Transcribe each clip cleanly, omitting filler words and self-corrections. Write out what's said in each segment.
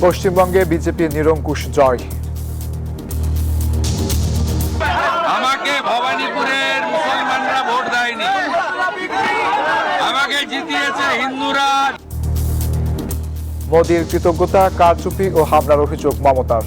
পশ্চিমবঙ্গে বিজেপি নিরঙ্কুশ জয়। আমাকে ভবানীপুরের মুসলমানরা ভোট দেয়নি, আমাকে জিতিয়েছে হিন্দুরা। মোদির কৃতজ্ঞতা, কারচুপি ও হামলার অভিযোগ মমতার।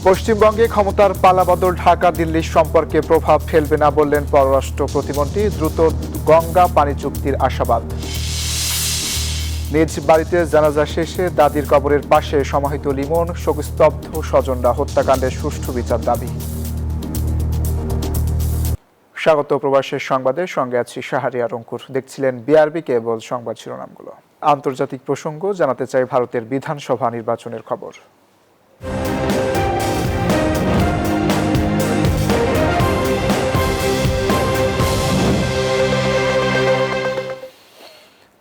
পশ্চিমবঙ্গে ক্ষমতার পালাবদল ঢাকা দিল্লির সম্পর্কে প্রভাব ফেলবে না বললেন পররাষ্ট্র প্রতিমন্ত্রী। দ্রুত গঙ্গা পানি চুক্তির আশাবাদ। নিজ বাড়িতে জানাজা শেষে দাদির কবরের পাশে সমাহিত লিমন, শোকস্তব্ধ স্বজনরা। হত্যাকাণ্ডের সুষ্ঠু বিচার দাবি। স্বাগত প্রবাসের সংবাদের সঙ্গে আছি শাহরিয়ার অঙ্কুর। দেখছিলেন বিআরবি কেবল সংবাদ শিরোনামগুলো। আন্তর্জাতিক প্রসঙ্গ জানাতে চাই ভারতের বিধানসভা নির্বাচনের খবর।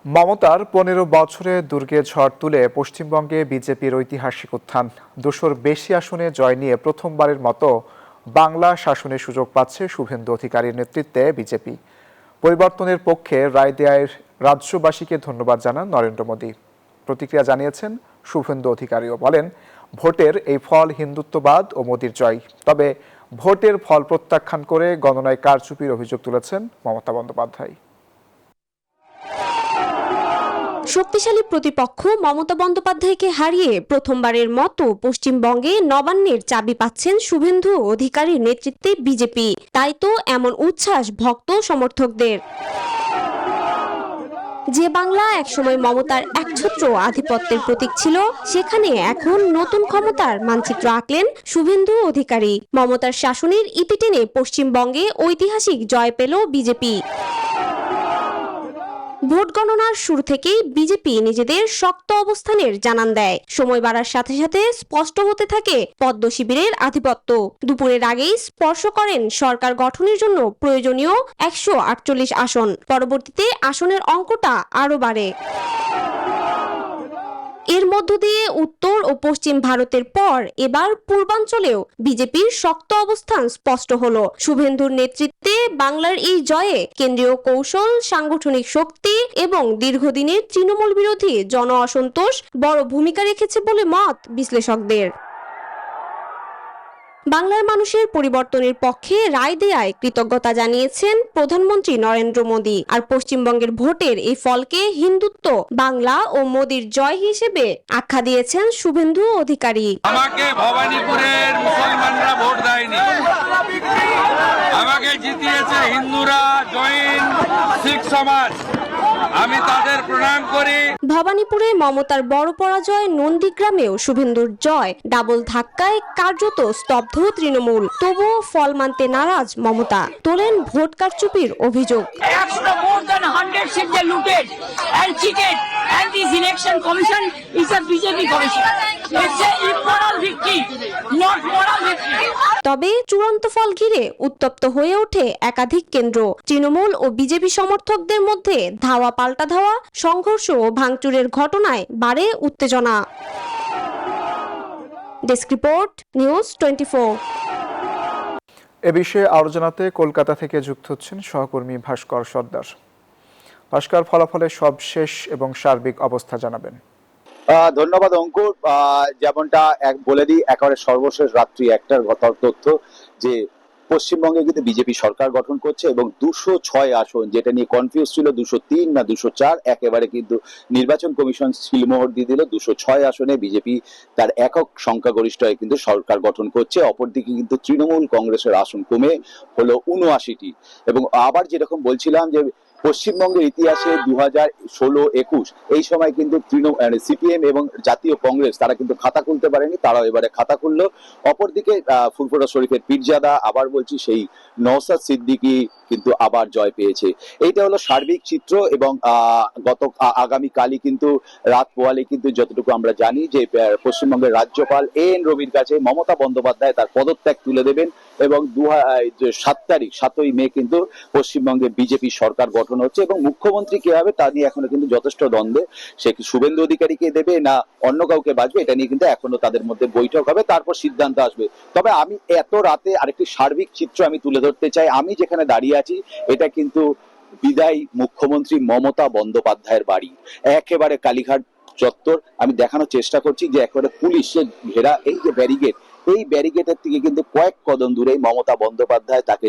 মমতার ১৫ বছরে দুর্গে ঝড় তুলে পশ্চিমবঙ্গে বিজেপির ঐতিহাসিক উত্থান। ২০০-র বেশি আসনে জয় নিয়ে প্রথমবারের মতো বাংলা শাসনের সুযোগ পাচ্ছে শুভেন্দু অধিকারীর নেতৃত্বে বিজেপি। পরিবর্তনের পক্ষে রায় দেয়ায় রাজ্যবাসীকে ধন্যবাদ জানান নরেন্দ্র মোদী। প্রতিক্রিয়া জানিয়েছেন শুভেন্দু অধিকারীও। বলেন, ভোটের এই ফল হিন্দুত্ববাদ ও মোদীর জয়। তবে ভোটের ফল প্রত্যাখ্যান করে গণনায় কারচুপির অভিযোগ তুলেছেন মমতা বন্দ্যোপাধ্যায়। শক্তিশালী প্রতিপক্ষ মমতা বন্দ্যোপাধ্যায়কে হারিয়ে প্রথমবারের মতো পশ্চিমবঙ্গে নবান্নের চাবি পাচ্ছেন শুভেন্দু অধিকারীর নেতৃত্বে বিজেপি। তাই তো এমন উচ্ছ্বাস ভক্ত সমর্থকদের। যে বাংলা একসময় মমতার একছত্র আধিপত্যের প্রতীক ছিল, সেখানে এখন নতুন ক্ষমতার মানচিত্র আঁকলেন শুভেন্দু অধিকারী। মমতার শাসনের ইতি টেনে পশ্চিমবঙ্গে ঐতিহাসিক জয় পেল বিজেপি। ভোট গণনার শুরু থেকেই বিজেপি নিজেদের শক্ত অবস্থানের জানান দেয়। সময় বাড়ার সাথে সাথে স্পষ্ট হতে থাকে পদ্ম শিবিরের আধিপত্য। দুপুরের আগেই স্পর্শ করেন সরকার গঠনের জন্য প্রয়োজনীয় ১৪৮ আসন। পরবর্তীতে আসনের অঙ্কটা আরও বাড়ে। এর মধ্য দিয়ে উত্তর ও পশ্চিম ভারতের পর এবার পূর্বাঞ্চলেও বিজেপির শক্ত অবস্থান স্পষ্ট হলো। শুভেন্দুর নেতৃত্বে বাংলার এই জয়ে কেন্দ্রীয় কৌশল, সাংগঠনিক শক্তি এবং দীর্ঘদিনের তৃণমূল বিরোধী জন অসন্তোষ বড় ভূমিকা রেখেছে বলে মত বিশ্লেষকদের। বাংলার মানুষের পরিবর্তনের পক্ষে রায় দেয়ায় কৃতজ্ঞতা জানিয়েছেন প্রধানমন্ত্রী নরেন্দ্র মোদী। আর পশ্চিমবঙ্গের ভোটের এই ফলকে হিন্দুত্ব, বাংলা ও মোদীর জয় হিসেবে আখ্যা দিয়েছেন শুভেন্দু অধিকারী। আমাকে ভবানীপুরের মুসলমানরা ভোট দেয়নি, আমাকে জিতিয়েছে হিন্দুরা, জৈন, শিখ সমাজ। আমি তাদের প্রণাম করি। ভবানীপুরে মমতার বড় পরাজয়, নন্দীগ্রামেও শুভেন্দুর জয়। ডাবল ধাক্কায় কার্যত স্তব্ধ তৃণমূল। তবুও ফল মানতে নারাজ মমতা, তোলেন ভোট কারচুপির অভিযোগ। তবে চূড়ান্ত ফল ঘিরে উত্তপ্ত হয়ে ওঠে একাধিক কেন্দ্র। তৃণমূল ও বিজেপি সমর্থকদের মধ্যে ধাওয়া পাল্টা ধাওয়া, সংঘর্ষ ও ভাঙচুরের ঘটনায় বাড়ে উত্তেজনা। Desk report, news 24। এ বিষয়ে আরো জানাতে কলকাতা থেকে যুক্ত হচ্ছেন সহকর্মী ভাস্কর সর্দার। ভাস্কর, ফলাফলের সবশেষ এবং সার্বিক অবস্থা জানাবেন। ধন্যবাদ অঙ্কুর। যেমনটা বলে দিই, একেবারে সর্বশেষ রাত্রি ১টার তথ্য যে পশ্চিমবঙ্গে কিন্তু বিজেপি সরকার গঠন করছে এবং ২০৬ আসন, যেটা নিয়ে কনফিউজ ছিল ২০৩ না ২০৪, একেবারে কিন্তু নির্বাচন কমিশন সিলমোহর দিয়ে দিল ২০৬ আসনে বিজেপি তার একক সংখ্যাগরিষ্ঠতায় কিন্তু সরকার গঠন করছে। অপরদিকে কিন্তু তৃণমূল কংগ্রেসের আসন কমে হলো ৭৯টি। এবং আবার যেরকম বলছিলাম যে পশ্চিমবঙ্গের ইতিহাসে ২০১৬-২১ এই সময় কিন্তু সিপিএম এবং জাতীয় কংগ্রেস তারা কিন্তু খাতা খুলতে পারেনি, তারাও এবারে খাতা খুললো। অপরদিকে ফুরফুরা শরীফের পীরজাদা, আবার বলছি সেই নওশাদ সিদ্দিকী কিন্তু আবার জয় পেয়েছে। এইটা হলো সার্বিক চিত্র। এবং আগামীকালই কিন্তু রাত পোয়ালে কিন্তু যতটুকু আমরা জানি যে পশ্চিমবঙ্গের রাজ্যপাল এএন রবির কাছে মমতা বন্দ্যোপাধ্যায় তার পদত্যাগ তুলে দেবেন এবং 7ই মে কিন্তু পশ্চিমবঙ্গে বিজেপি সরকার গঠন হচ্ছে এবং মুখ্যমন্ত্রী কে হবে তা নিয়ে এখনো কিন্তু যথেষ্ট দ্বন্দ্বে। সে কি শুভেন্দু অধিকারীকে দেবে না অন্য কাউকে বাঁচবে, এটা নিয়ে কিন্তু এখনো তাদের মধ্যে বৈঠক হবে, তারপর সিদ্ধান্ত আসবে। তবে আমি এত রাতে আরেকটি সার্বিক চিত্র আমি তুলে ধরতে চাই। আমি যেখানে দাঁড়িয়ে আছি এটা কিন্তু বিদায়ী মুখ্যমন্ত্রী মমতা বন্দ্যোপাধ্যায়ের বাড়ি, একেবারে কালীঘাট চত্বর। আমি দেখানোর চেষ্টা করছি যে একেবারে পুলিশের ঘেরা এই যে ব্যারিকেড, এই ব্যারিকেডের থেকে কিন্তু কয়েক কদম দূরে মমতা বন্দ্যোপাধ্যায় তাকে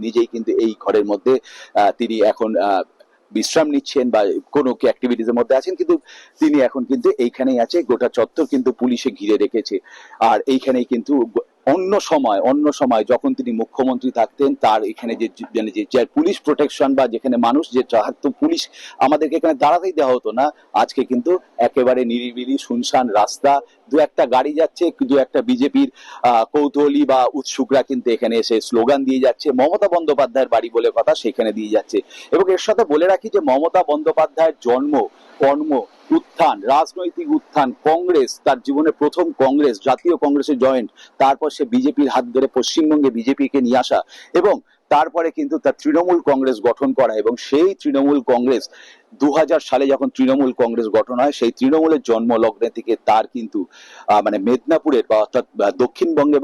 নিজেই কিন্তু এই ঘরের মধ্যে তিনি এখন বিশ্রাম নিচ্ছেন বা কোনো কি অ্যাক্টিভিটিস এর মধ্যে আছেন, কিন্তু তিনি এখন কিন্তু এইখানেই আছে। গোটা চত্বর কিন্তু পুলিশে ঘিরে রেখেছে। আর এইখানেই কিন্তু অন্য সময় যখন তিনি মুখ্যমন্ত্রী থাকতেন তার এখানে যে পুলিশ প্রোটেকশন বা যেখানে মানুষ যে থাকতো, পুলিশ আমাদেরকে এখানে দাঁড়াতেই দেওয়া হতো না। আজকে কিন্তু একেবারে নিরিবিলি শুনশান রাস্তা, দু একটা গাড়ি যাচ্ছে, দু একটা বিজেপির কৌতূহলী বা উৎসুকরা কিন্তু এখানে এসে স্লোগান দিয়ে যাচ্ছে। মমতা বন্দ্যোপাধ্যায়ের বাড়ি বলে কথা, সেখানে দিয়ে যাচ্ছে। এবং এর সাথে বলে রাখি যে মমতা বন্দ্যোপাধ্যায়ের জন্ম, কর্ম, উত্থান, রাজনৈতিক উত্থান, কংগ্রেস, তার জীবনে প্রথম কংগ্রেস, জাতীয় কংগ্রেসে জয়েন্ট, তারপর সে বিজেপির হাত ধরে পশ্চিমবঙ্গে বিজেপিকে নিয়ে আসা এবং তারপরে কিন্তু তার তৃণমূল কংগ্রেস গঠন করা। এবং সেই তৃণমূল কংগ্রেস 2000 সালে যখন তৃণমূল কংগ্রেস গঠন হয়, সেই তৃণমূলের জন্ম লগ্নে থেকে তার কিন্তু মানে মেদিনীপুরের বা অর্থাৎ দক্ষিণবঙ্গে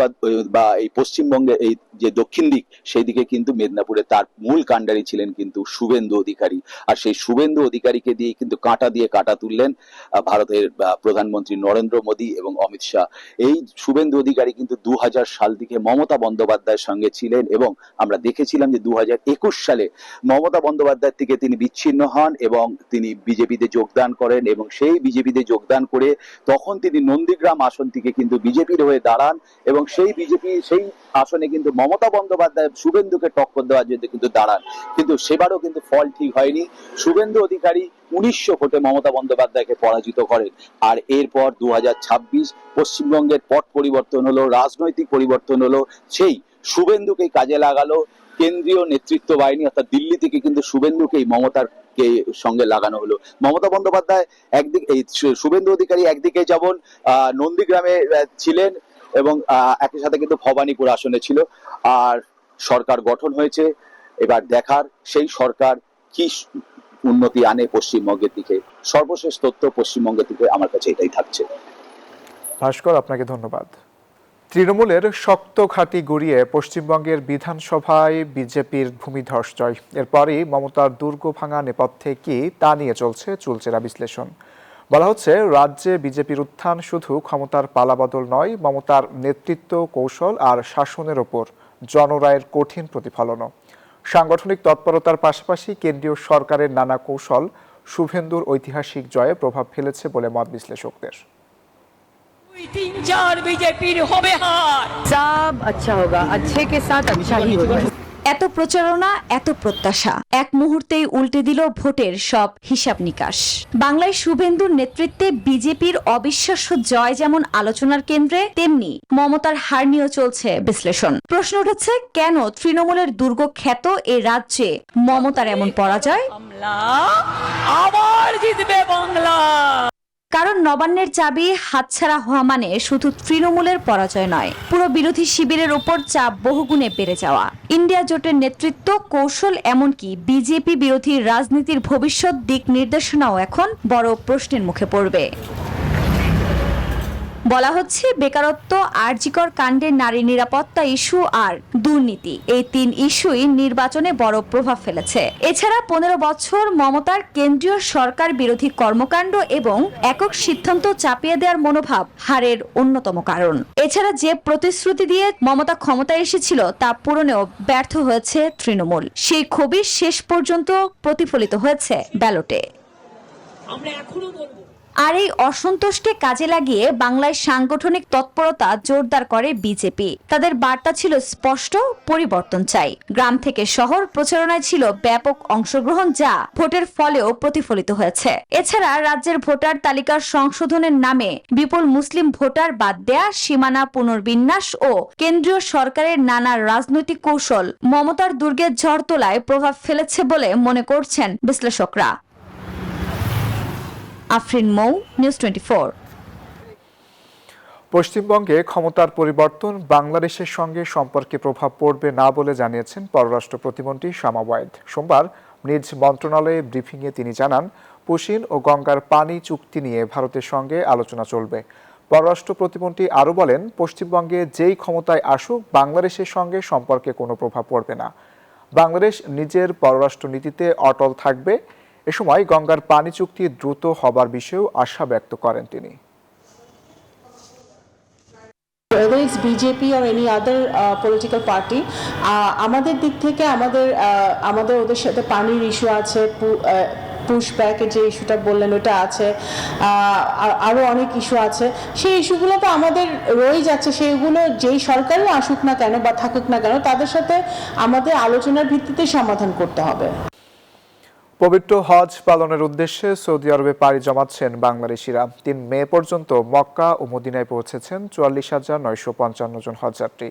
বা এই পশ্চিমবঙ্গে এই যে দক্ষিণ দিক, সেই দিকে কিন্তু মেদিনীপুরে তার মূল কাণ্ডারি ছিলেন কিন্তু শুভেন্দু অধিকারী। আর সেই শুভেন্দু অধিকারীকে দিয়ে কিন্তু কাঁটা তুললেন ভারতের প্রধানমন্ত্রী নরেন্দ্র মোদী এবং অমিত শাহ। এই শুভেন্দু অধিকারী কিন্তু 2000 সাল থেকে মমতা বন্দ্যোপাধ্যায়ের সঙ্গে ছিলেন এবং আমরা দেখেছিলাম যে 2021 সালে মমতা বন্দ্যোপাধ্যায় থেকে তিনি বিচ্ছিন্ন হন এবং তিনি বিজেপিতে যোগদান করেন এবং সেই বিজেপিতে যোগদান করে তখন তিনি নন্দীগ্রাম আসন থেকে কিন্তু বিজেপির হয়ে দাঁড়ান এবং সেই আসনে কিন্তু মমতা বন্দ্যোপাধ্যায় শুভেন্দুকে টক্কর দেওয়ার জন্য কিন্তু দাঁড়ান। কিন্তু সেবারও কিন্তু ফল ঠিক হয়নি। শুভেন্দু অধিকারী 1900 ভোটে মমতা বন্দ্যোপাধ্যায়কে পরাজিত করেন। আর এরপর 2026 পশ্চিমবঙ্গের পট পরিবর্তন হলো, রাজনৈতিক পরিবর্তন হলো, সেই শুভেন্দুকে কাজে লাগালো কেন্দ্রীয় নেতৃত্ব বাহিনী, অর্থাৎ দিল্লি থেকে কিন্তু শুভেন্দুকেই মমতার সঙ্গে লাগানো হলো। মমতা বন্দ্যোপাধ্যায় একদিকে, এই শুভেন্দু অধিকারী একদিকে যেমন নন্দীগ্রামে ছিলেন এবং একই সাথে কিন্তু ভবানীপুর আসনে ছিল। আর সরকার গঠন হয়েছে, এবার দেখার সেই সরকার কি উন্নতি আনে পশ্চিমবঙ্গের দিকে। সর্বশেষ তথ্য পশ্চিমবঙ্গের দিকে আমার কাছে এটাই থাকছে। ভাস্কর, আপনাকে ধন্যবাদ। তৃণমূলের শক্ত ঘাঁটি গড়িয়ে পশ্চিমবঙ্গের বিধানসভায় বিজেপির ভূমিধস জয়। এরপরই মমতার দুর্গ ভাঙা নেপথ্যে কি তা নিয়ে চলছে চুলচেরা বিশ্লেষণ। বলা হচ্ছে, রাজ্যে বিজেপির উত্থান শুধু ক্ষমতার পালাবদল নয়, মমতার নেতৃত্ব, কৌশল আর শাসনের ওপর জনরায়ের কঠিন প্রতিফলনও। সাংগঠনিক তৎপরতার পাশাপাশি কেন্দ্রীয় সরকারের নানা কৌশল শুভেন্দুর ঐতিহাসিক জয়ে প্রভাব ফেলেছে বলে মত বিশ্লেষকদের। 3-4 बीजेपी হবে হার, सब अच्छा होगा, अच्छे के साथ अच्छा ही होगा। এত প্রচারণা, এত প্রত্যাশা এক মুহূর্তেই উল্টে দিল ভোটের সব হিসাব নিকাশ। বাংলায় শুভেন্দুর নেতৃত্বে বিজেপির অবিশ্বাস্য জয় যেমন আলোচনার কেন্দ্রে, তেমনি মমতার হার নিয়েও চলছে বিশ্লেষণ। প্রশ্ন উঠেছে, কেন তৃণমূলের দুর্গখ্যাত এ রাজ্যে মমতার এমন পরাজয়? বাংলা আবার জিতবে বাংলা। কারণ নবান্নের চাবি হাতছাড়া হওয়া মানে শুধু তৃণমূলের পরাজয় নয়, পুরো বিরোধী শিবিরের উপর চাপ বহুগুণে বেড়ে যাওয়া। ইন্ডিয়া জোটের নেতৃত্ব, কৌশল, এমনকি বিজেপি বিরোধী রাজনীতির ভবিষ্যৎ দিক নির্দেশনাও এখন বড় প্রশ্নের মুখে পড়বে। বলা হচ্ছে, বেকারত্ব, আরজিকর কাণ্ডের নারী নিরাপত্তা ইস্যু আর দুর্নীতি, এই 3 ইস্যুই নির্বাচনে বড় প্রভাব ফেলেছে। এছাড়া 15 বছর মমতার কেন্দ্রীয় সরকার বিরোধী কর্মকাণ্ড এবং একক সিদ্ধান্ত চাপিয়ে দেওয়ার মনোভাব হারের অন্যতম কারণ। এছাড়া যে প্রতিশ্রুতি দিয়ে মমতা ক্ষমতায় এসেছিল তা পূরণেও ব্যর্থ হয়েছে তৃণমূল। সেই ক্ষোভই শেষ পর্যন্ত প্রতিফলিত হয়েছে ব্যালটে। আমরা এখনো বলবো, আর এই অসন্তোষকে কাজে লাগিয়ে বাংলায় সাংগঠনিক তৎপরতা জোরদার করে বিজেপি। তাদের বার্তা ছিল স্পষ্ট, পরিবর্তন চাই। গ্রাম থেকে শহর প্রচারণায় ছিল ব্যাপক অংশগ্রহণ, যা ভোটের ফলেও প্রতিফলিত হয়েছে। এছাড়া রাজ্যের ভোটার তালিকার সংশোধনের নামে বিপুল মুসলিম ভোটার বাদ দেয়া, সীমানা পুনর্বিন্যাস ও কেন্দ্রীয় সরকারের নানা রাজনৈতিক কৌশল মমতার দুর্গের ঝড় তোলায় প্রভাব ফেলেছে বলে মনে করছেন বিশ্লেষকরা। আফরিন মৌ, নিউজ 24। পশ্চিমবঙ্গে ক্ষমতার পরিবর্তন বাংলাদেশের সঙ্গে সম্পর্কে প্রভাব পড়বে না বলে জানিয়েছেন পররাষ্ট্র প্রতিমন্ত্রী শামা ওবায়েদ। সোমবার নিজ মন্ত্রণালয়ে ব্রিফিংয়ে তিনি জানান, পুশিন ও গঙ্গার পানি চুক্তি নিয়ে ভারতের সঙ্গে আলোচনা চলবে। পররাষ্ট্র প্রতিমন্ত্রী আরও বলেন, পশ্চিমবঙ্গে যেই ক্ষমতায় আসুক বাংলাদেশের সঙ্গে সম্পর্কে কোনো প্রভাব পড়বে না। বাংলাদেশ নিজের পররাষ্ট্র নীতিতে অটল থাকবে। এ সময় গঙ্গার পানি চুক্তি দ্রুত হবার বিষয়েও আশা ব্যক্ত করেন তিনি। whether it's BJP or any other political party, আমাদের দিক থেকে আমাদের ওদের সাথে পানির ইস্যু আছে, পুশব্যাকের যে ইস্যুটা বললেন ওটা আছে, আরও অনেক ইস্যু আছে। সেই ইস্যুগুলো তো আমাদের রয়ে যাচ্ছে, সেইগুলো যেই সরকারই আসুক না কেন বা থাকুক না কেন তাদের সাথে আমাদের আলোচনার ভিত্তিতে সমাধান করতে হবে। পবিত্র হজ পালনের উদ্দেশ্যে সৌদি আরবে পাড়ি জমাচ্ছেন বাংলাদেশিরা। ৩ মে পর্যন্ত মক্কা ও মদিনায় পৌঁছেছেন ৪৪,৯৫৫ জন হজযাত্রী।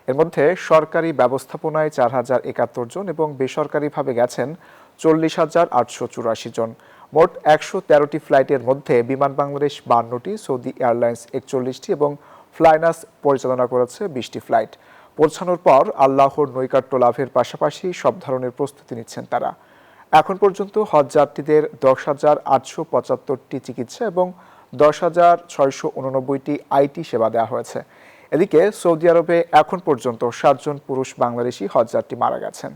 এর মধ্যে সরকারি ব্যবস্থাপনায় ৪,০৭১ জন এবং বেসরকারিভাবে গেছেন ৪০,৮৮৪ জন। মোট ১১৩টি ফ্লাইটের মধ্যে বিমান বাংলাদেশ ৫২টি, সৌদি এয়ারলাইন্স ৪১টি এবং ফ্লাইনাস পরিচালনা করেছে ২০টি ফ্লাইট। পৌঁছানোর পর আল্লাহর নৈকট্য লাভের পাশাপাশি সব ধরনের প্রস্তুতি নিচ্ছেন তারা। এখন পর্যন্ত হজযাত্রীদের ১০,৮৭৫টি চিকিৎসা এবং ১০,৬৮৯টি আইটি সেবা দেওয়া হয়েছে। এদিকে সৌদি আরবে এখন পর্যন্ত ৭ জন পুরুষ বাংলাদেশি হজযাত্রী মারা গেছেন।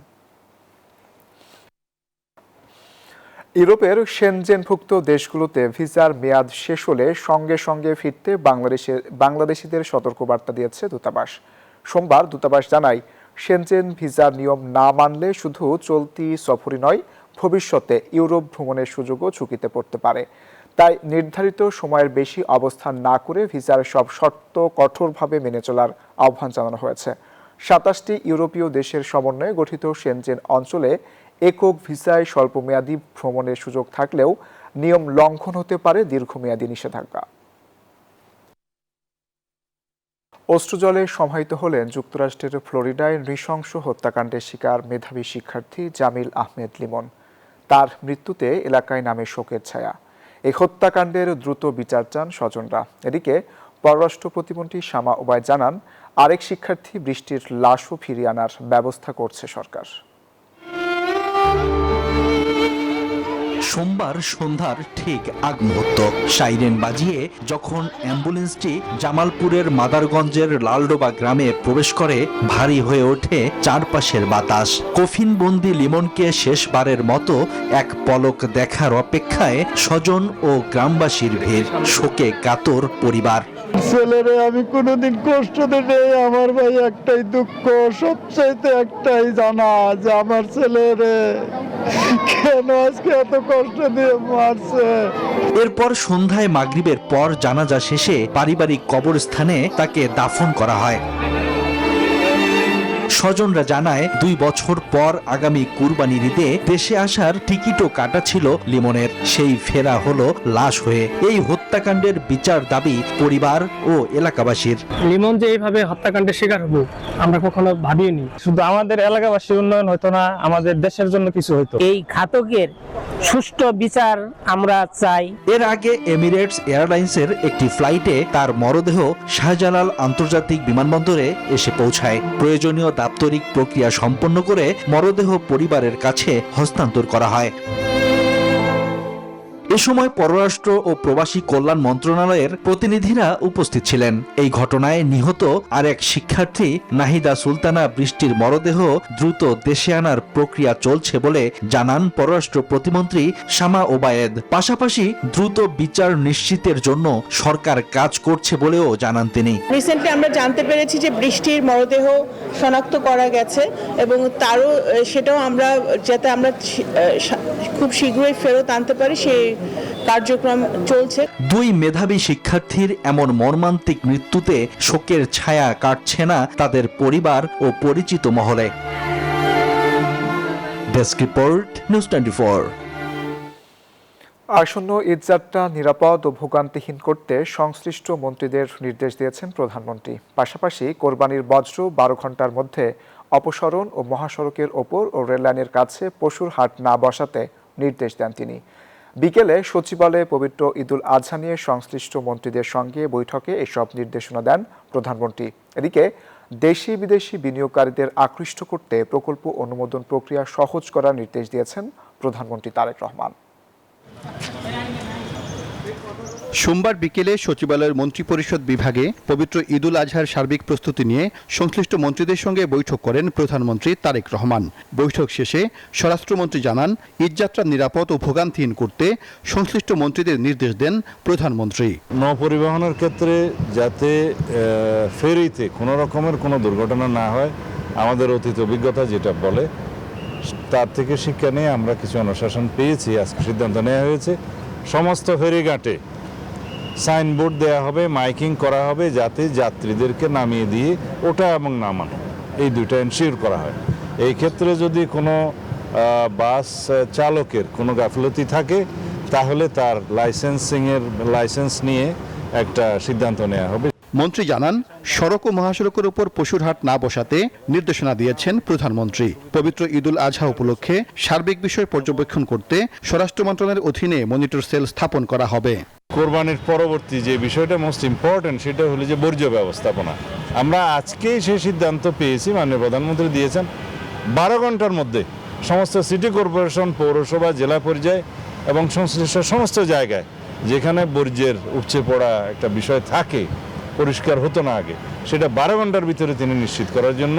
ইউরোপের শেনজেনভুক্ত দেশগুলোতে ভিসার মেয়াদ শেষ হলে সঙ্গে সঙ্গে ফিরতে বাংলাদেশিদের সতর্কবার্তা দিয়েছে দূতাবাস। সোমবার দূতাবাস জানায়, শেনজেন ভিসার নিয়ম না মানলে শুধু চলতি সফরই নয়, ভবিষ্যতে ইউরোপ ভ্রমণের সুযোগও ঝুঁকিতে পড়তে পারে। তাই নির্ধারিত সময়ের বেশি অবস্থান না করে ভিসার সব শর্ত কঠোরভাবে মেনে চলার আহ্বান জানানো হয়েছে। ২৭টি ইউরোপীয় দেশের সমন্বয়ে গঠিত শেনজেন অঞ্চলে একক ভিসায় স্বল্পমেয়াদী ভ্রমণের সুযোগ থাকলেও নিয়ম লঙ্ঘন হতে পারে দীর্ঘমেয়াদী নিষেধাজ্ঞা। অশ্রুজলে সমাহিত হলেন যুক্তরাষ্ট্রের ফ্লোরিডায় নৃশংস হত্যাকাণ্ডের শিকার মেধাবী শিক্ষার্থী জামিল আহমেদ লিমন। তার মৃত্যুতে এলাকায় নামে শোকের ছায়া। এই হত্যাকাণ্ডের দ্রুত বিচার চান স্বজনরা। এদিকে পররাষ্ট্র প্রতিমন্ত্রী শামা ওবায়েদ জানান, আরেক শিক্ষার্থী বৃষ্টির লাশও ফিরিয়ে আনার ব্যবস্থা করছে সরকার। সোমবার সন্ধ্যার ঠিক আগ মুহূর্ত সাইরেন বাজিয়ে যখন অ্যাম্বুলেন্সটি জামালপুরের মাদারগঞ্জের লালডোবা গ্রামে প্রবেশ করে, ভারী হয়ে ওঠে চারপাশের বাতাস। কফিনবন্দি লিমনকে শেষবারের মতো এক পলক দেখার অপেক্ষায় স্বজন ও গ্রামবাসীর ভিড়, শোকে কাতর পরিবার। ছেলেরে আমি কোনোদিন কষ্ট দেই, আমার ভাই একটাই দুঃখ, সবচাইতে একটাই জানা যে আমার ছেলেরে কেন আজকে এত কষ্ট দিয়ে মারছে। এরপর সন্ধ্যায় মাগরিবের পর জানাজা শেষে পারিবারিক কবরস্থানে তাকে দাফন করা হয়। স্বজনরা জানায়, ২ বছর পর আগামী কুরবানির ঈদে দেশে আসার টিকিটও কাটা ছিল লিমনের। সেই ফেরা হলো লাশ হয়ে। এই হত্যাকাণ্ডের বিচার দাবি পরিবার ও এলাকাবাসীর। লিমন যে এইভাবে হত্যাকাণ্ডের শিকার হবো আমরা কখনো ভাবিনি। শুধু আমাদের এলাকাবাসীর উন্নয়ন হতো না, আমাদের দেশের জন্য কিছু হতো। এই ঘাতকের সুষ্ঠু বিচার আমরা চাই। এর আগে এমিরেটস এয়ারলাইন্সের একটি ফ্লাইটে তার মরদেহ শাহজালাল আন্তর্জাতিক বিমানবন্দরে এসে পৌঁছায়। প্রয়োজনীয় দাপ্তরিক প্রক্রিয়া সম্পন্ন করে মরদেহ পরিবারের কাছে হস্তান্তর করা হয়। এ সময় পররাষ্ট্র ও প্রবাসী কল্যাণ মন্ত্রণালয়ের প্রতিনিধিরা উপস্থিত ছিলেন। এই ঘটনায় নিহত আরেক শিক্ষার্থী নাহিদা সুলতানা বৃষ্টির মরদেহ দ্রুত দেশে আনার প্রক্রিয়া চলছে বলে জানান পররাষ্ট্র প্রতিমন্ত্রী শামা ওবায়েদ। পাশাপাশি দ্রুত বিচার নিশ্চিতের জন্য সরকার কাজ করছে বলেও জানান তিনি। রিসেন্টলি আমরা জানতে পেরেছি যে বৃষ্টির মরদেহ শনাক্ত করা গেছে এবং সেটাও আমরা যাতে আমরা খুব শীঘ্রই ফেরত আনতে পারি সেই কার্যক্রম চলছে। 2 মেধাবী শিক্ষার্থীর এমন মর্মান্তিক মৃত্যুতে শোকের ছায়া কাটছে না তাদের পরিবার ও পরিচিত মহলে। Desk report, news 24। আসন্ন ঈদযাত্রা নিরাপদ ও ভোগান্তিহীন করতে সংশ্লিষ্ট মন্ত্রীদের নির্দেশ দিয়েছেন প্রধানমন্ত্রী। পাশাপাশি কোরবানির বজ্র 12 ঘন্টার মধ্যে অপসারণ ও মহাসড়কের ওপর ও রেললাইনের কাছে পশুর হাট না বসাতে নির্দেশ দেন তিনি। বিকেলে সচিবালয়ে পবিত্র ঈদুল আজহা নিয়ে সংশ্লিষ্ট মন্ত্রীদের সঙ্গে বৈঠকে এসব নির্দেশনা দেন প্রধানমন্ত্রী। এদিকে দেশি বিদেশি বিনিয়োগকারীদের আকৃষ্ট করতে প্রকল্প অনুমোদন প্রক্রিয়া সহজ করার নির্দেশ দিয়েছেন প্রধানমন্ত্রী তারেক রহমান। সোমবার বিকেলে সচিবালয়ের মন্ত্রিপরিষদ বিভাগে পবিত্র ঈদুল আজহার সার্বিক প্রস্তুতি নিয়ে সংশ্লিষ্ট মন্ত্রীদের সঙ্গে বৈঠক করেন প্রধানমন্ত্রী তারেক রহমান। বৈঠক শেষে স্বরাষ্ট্রমন্ত্রী জানান, ঈদযাত্রা নিরাপদ ও ভোগান্তিহীন করতে সংশ্লিষ্ট মন্ত্রীদের নির্দেশ দেন প্রধানমন্ত্রী। নৌপরিবহনের ক্ষেত্রে যাতে ফেরিতে কোনো রকমের কোনো দুর্ঘটনা না হয়, আমাদের অতীত অভিজ্ঞতা যেটা বলে, তার থেকে শিক্ষা নিয়ে আমরা কিছু অনুশাসন পেয়েছি। আজকে সিদ্ধান্ত নেওয়া হয়েছে সমস্ত ফেরিঘাটে সাইনবোর্ড দেওয়া হবে, মাইকিং করা হবে, যাতে যাত্রীদেরকে নামিয়ে দিয়ে ওটা এবং নামানো এই দুইটা এনশিওর করা হয়। এই ক্ষেত্রে যদি কোনো বাস চালকের কোনো গাফিলতি থাকে তাহলে তার লাইসেন্স নিয়ে একটা সিদ্ধান্ত নেওয়া হবে। মন্ত্রী জানান, সড়ক ও মহাসড়কের উপর পশুর হাট না বসাতে নির্দেশনা দিয়েছেন প্রধানমন্ত্রী। পবিত্র ঈদুল আজহা উপলক্ষে সার্বিক বিষয় পর্যবেক্ষণ করতে স্বরাষ্ট্র মন্ত্রণালয়ের অধীনে মনিটর সেল স্থাপন করা হবে। কোরবানির পরবর্তী যে বিষয়টা মোস্ট ইম্পর্টেন্ট সেটা হলো যে বর্জ্য ব্যবস্থাপনা। আমরা আজকেই সেই সিদ্ধান্ত পেয়েছি, মাননীয় প্রধানমন্ত্রী দিয়েছেন 12 ঘন্টার মধ্যে সমস্ত সিটি কর্পোরেশন, পৌরসভা, জেলা পর্যায়ে এবং সংশ্লিষ্ট সমস্ত জায়গায় যেখানে বর্জ্যের উপচে পড়া একটা বিষয় থাকে, পরিষ্কার হতো না আগে, সেটা 12 ঘন্টার ভিতরে তিনি নিশ্চিত করার জন্য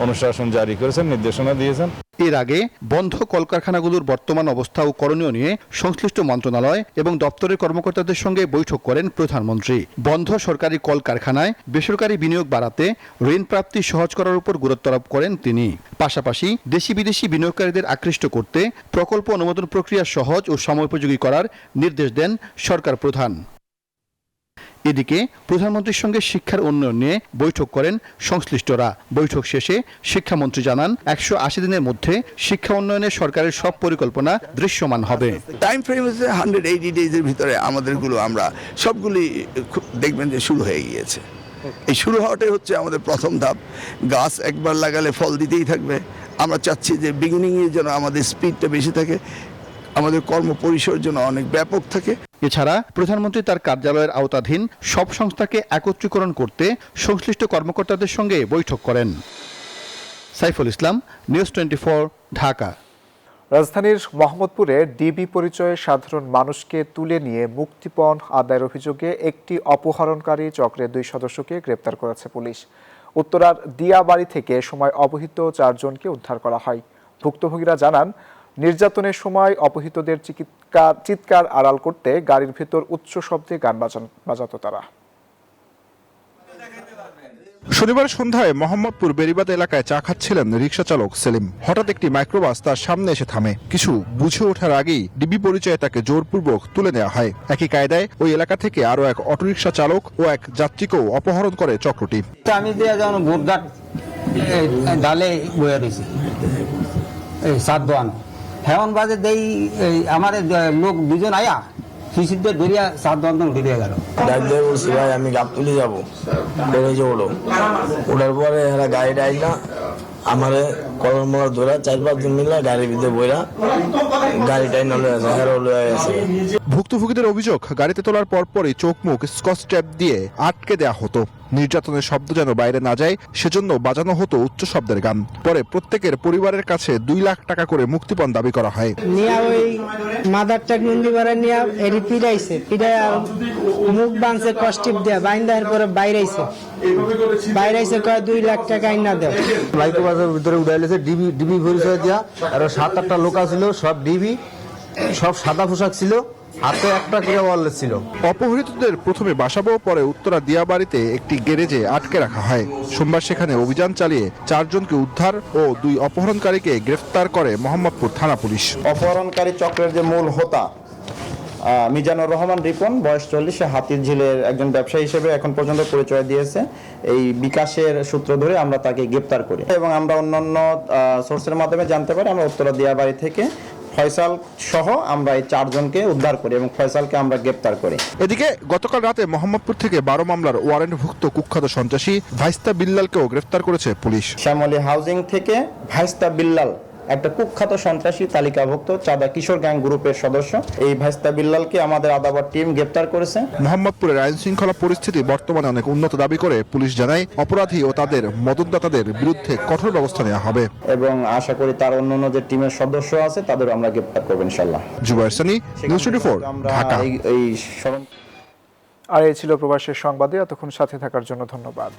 অনুশাসন জারি করেছেন, নির্দেশনা দিয়েছেন। এর আগে বন্ধ কলকারখানাগুলোর বর্তমান অবস্থা ও করণীয় নিয়ে সংশ্লিষ্ট মন্ত্রণালয় এবং দপ্তরের কর্মকর্তাদের সঙ্গে বৈঠক করেন প্রধানমন্ত্রী। বন্ধ সরকারি কলকারখানায় বেসরকারি বিনিয়োগ বাড়াতে ঋণ প্রাপ্তি সহজ করার উপর গুরুত্ব আরোপ করেন তিনি। পাশাপাশি দেশি বিদেশি বিনিয়োগকারীদের আকৃষ্ট করতে প্রকল্প অনুমোদন প্রক্রিয়া সহজ ও সময়োপযোগী করার নির্দেশ দেন সরকার প্রধান। এদিকে প্রধানমন্ত্রীর সঙ্গে শিক্ষার উন্নয়ন নিয়ে বৈঠক করেন সংশ্লিষ্টরা। বৈঠক শেষে শিক্ষামন্ত্রী জানান, 180 দিনের মধ্যে শিক্ষা উন্নয়নে সরকারের সব পরিকল্পনা দৃশ্যমান হবে। টাইম ফ্রেম হচ্ছে 180 ডেজের ভিতরে আমাদেরগুলো আমরা সবগুলি দেখবেন যে শুরু হয়ে গিয়েছে। এই শুরু হওয়াটাই হচ্ছে আমাদের প্রথম ধাপ। গাছ একবার লাগালে ফল দিতেই থাকবে। আমরা চাচ্ছি যে বিগিনিংয়ে যেন আমাদের স্পিডটা বেশি থাকে, আমাদের কর্মপরিসর যেন অনেক ব্যাপক থাকে। এছাড়া প্রধানমন্ত্রী তার কার্যালয়ের আওতাধীন সব সংস্থাকে একত্রীকরণ করতে সংশ্লিষ্ট কর্মকর্তাদের সঙ্গে বৈঠক করেন। সাইফুল ইসলাম, নিউজ 24, ঢাকা। রাজধানীর মোহাম্মদপুরে ডিবি পরিচয়ে সাধারণ মানুষকে তুলে নিয়ে মুক্তিপণ আদায়ের অভিযোগে একটি অপহরণকারী চক্রের 2 সদস্যকে গ্রেপ্তার করেছে পুলিশ। উত্তরার দিয়াবাড়ি থেকে সময় অপহৃত 4 জনকে উদ্ধার করা হয়। ভুক্তভোগীরা জানান, নির্যাতনের সময় অপহৃতদের চিৎকার আড়াল করতে গাড়ির ভেতর উচ্চ শব্দে গান বাজাতো তারা। শনিবার সন্ধ্যায় মোহাম্মদপুর বেরিবাদ এলাকায় চা খাচ্ছিলেন রিকশা চালক সেলিম। হঠাৎ একটি মাইক্রোবাস তার সামনে এসে থামে। কিছু বুঝে ওঠার আগেই ডিবি পরিচয়ে তাকে জোরপূর্বক তুলে নেওয়া হয়। একই কায়দায় ওই এলাকা থেকে আরো এক অটোরিকশা চালক ও এক যাত্রীকেও অপহরণ করে চক্রটি। আমি ডালে বয়ে দিয়েছি সাত দোয়ান হেমন বাজে দেই আমার লোক 2 জন আয়া শিশুদের ধরিয়া সাত দোয়ান উঠে গেল। বলছি ভাই আমি গাবতুলি যাবো, ওঠার পরে এরা গাড়িটা আইলা আমার কলম মর ধরা 4-5 জন মিলা গাড়ির ভিতরে বইরা গাড়িটাই নলে আছে। ভুক্তভোগীদের অভিযোগ, গাড়িতে তোলার পরপরই চোখ মুখ স্কচ টেপ দিয়ে আটকে দেয়া হতো। নির্যাতনের শব্দ যেন বাইরে না যায় সেজন্য বাজানো হতো উচ্চ শব্দের গান। পরে প্রত্যেকের পরিবারের কাছে 2 লাখ টাকা করে মুক্তিপণ দাবি করা হয়। নিয়া ওই মাদার টেক নন্দীবারে নিয়া এরি পিড়াইছে, পিড়াইয়া মুখ বানছে কষ্টিপ দেয়া বাইন্দার পরে বাইরাইছে কয় 2 লাখ টাকা আইনা দেয়। মাইক্রোবাসের ভিতরে উড়াইলেছে ডিবি পরিচয় দিয়া। আর 7-8টা লোক ছিল, সব ডিবি, সব সাদা পোশাক ছিল, হাতে একটা করে ওয়ালেট ছিল। অপহৃতদের প্রথমে বাসাবো, পরে উত্তরা দিয়াবাড়িতে একটি গ্যারেজে আটকে রাখা হয়। সোমবার সেখানে অভিযান চালিয়ে 4 জনকে উদ্ধার ও 2 অপহরণকারীকে গ্রেফতার করে মোহাম্মদপুর থানা পুলিশ। অপহরণকারী চক্রের যে মূল হোতা মিজানুর রহমান রিপন, বয়স 40, সে হাতিরঝিলের একজন ব্যবসায়ী হিসেবে এখন পর্যন্ত পরিচয় দিয়েছে। এই বিকাশের সূত্র ধরে আমরা তাকে গ্রেপ্তার করি এবং আমরা অন্যান্য সোর্সের মাধ্যমে জানতে পারি আমরা উত্তরা দিয়াবাড়ি থেকে ফয়সাল সহ আমরা এই 4 জনকে উদ্ধার করি এবং ফয়সালকে আমরা গ্রেপ্তার করি। এদিকে গতকাল রাতে মোহাম্মদপুর থেকে 12 মামলার ওয়ারেন্টভুক্ত কুখ্যাত সন্ত্রাসী ভাইস্তা বিল্লালকেও গ্রেফতার করেছে পুলিশ। শ্যামলী হাউজিং থেকে ভাইস্তা বিল্লাল একটা কুখ্যাত সন্ত্রাসী তালিকাভুক্ত চাঁদা কিশোর গ্যাং গ্রুপের সদস্য এই ভাইস্তা বিল্লালকে আমাদের আদাবর টিম গ্রেপ্তার করেছে। মোহাম্মদপুরের আইন শৃঙ্খলা পরিস্থিতি বর্তমানে অনেক উন্নত দাবি করে পুলিশ জানায় অপরাধী ও তাদের মদতদাতাদের বিরুদ্ধে কঠোর ব্যবস্থা নেওয়া হবে এবং আশা করি তার অন্যান্য যে টিমের সদস্য আছে তাদের আমরা গ্রেপ্তার করবো ইনশাল্লাহ। জুবায়ের সানি, নিউজ 24, ঢাকা। আর এই ছিল প্রবাসের সংবাদে। এতক্ষণ সাথে থাকার জন্য ধন্যবাদ।